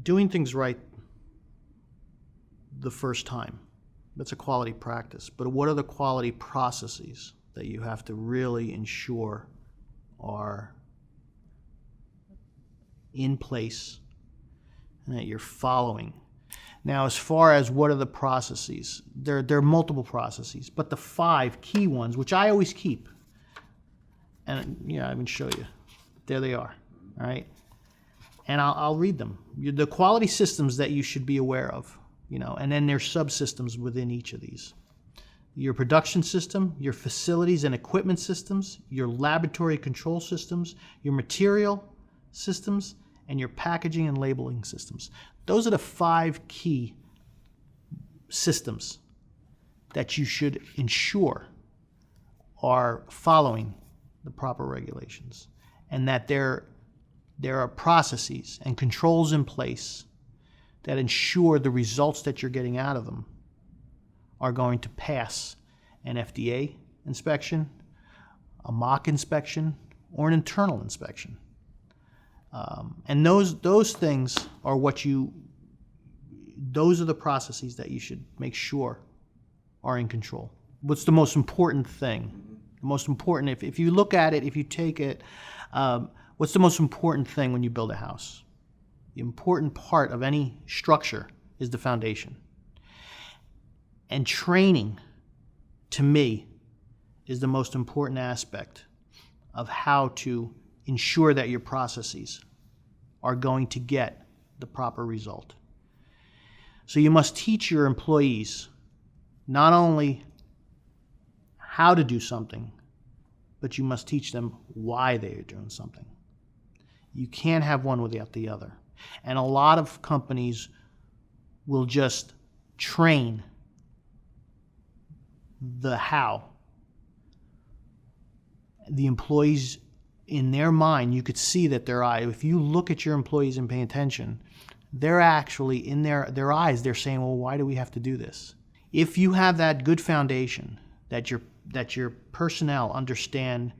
doing things right the first time, that's a quality practice. But what are the quality processes that you have to really ensure are in place and that you're following? Now, as far as what are the processes, there are multiple processes, but the 5 key ones, which I always keep, and I can show you. There they are, all right? And I'll read them. The quality systems that you should be aware of, and then there's subsystems within each of these. Your production system, your facilities and equipment systems, your laboratory control systems, your material systems, and your packaging and labeling systems. Those are the 5 key systems that you should ensure are following the proper regulations, and that there are processes and controls in place that ensure the results that you're getting out of them are going to pass an FDA inspection, a mock inspection, or an internal inspection. And those things are those are the processes that you should make sure are in control. What's the most important thing? The most important, if you look at it, if you take it, what's the most important thing when you build a house? The important part of any structure is the foundation. And training, to me, is the most important aspect of how to ensure that your processes are going to get the proper result. So you must teach your employees not only how to do something, but you must teach them why they are doing something. You can't have one without the other. And a lot of companies will just train the how. The employees, in their mind, you could see that their eye, if you look at your employees and pay attention, they're actually, in their eyes, they're saying, well, why do we have to do this? If you have that good foundation, that your personnel understand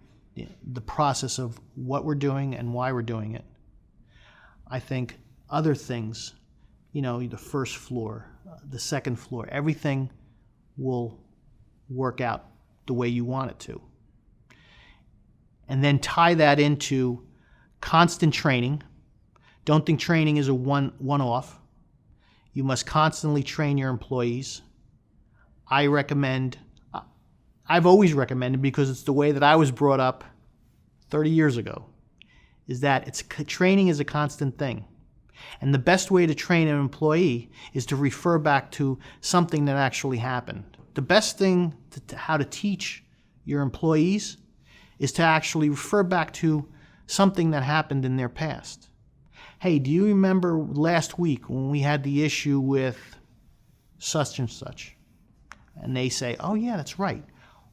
the process of what we're doing and why we're doing it, I think other things, the first floor, the second floor, everything will work out the way you want it to. And then tie that into constant training. Don't think training is a one-off. You must constantly train your employees. I've always recommended, because it's the way that I was brought up 30 years ago, is that training is a constant thing. And the best way to train an employee is to refer back to something that actually happened. The best thing how to teach your employees is to actually refer back to something that happened in their past. Hey, do you remember last week when we had the issue with such and such? And they say, oh yeah, that's right.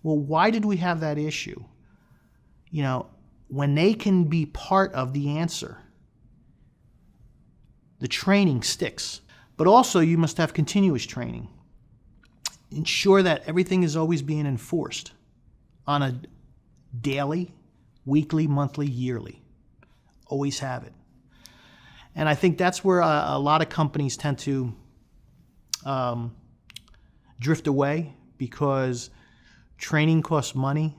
Well, why did we have that issue? When they can be part of the answer, the training sticks. But also you must have continuous training. Ensure that everything is always being enforced on a daily, weekly, monthly, yearly. Always have it. And I think that's where a lot of companies tend to drift away, because training costs money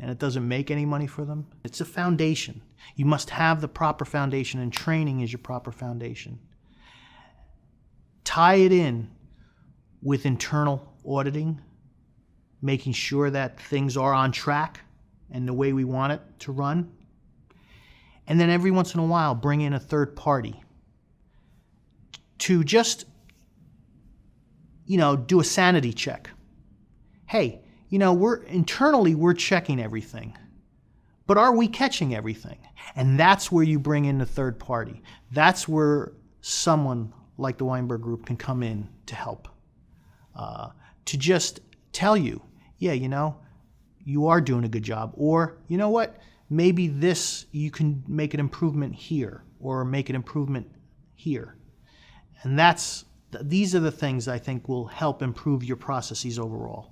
and it doesn't make any money for them. It's a foundation. You must have the proper foundation, and training is your proper foundation. Tie it in with internal auditing, making sure that things are on track and the way we want it to run. And then every once in a while, bring in a third party to just, do a sanity check. Hey, we're checking everything, but are we catching everything? And that's where you bring in the third party. That's where someone like the Weinberg Group can come in to help, to just tell you, yeah, you are doing a good job, or you know what, maybe this, you can make an improvement here, or make an improvement here. And these are the things I think will help improve your processes overall.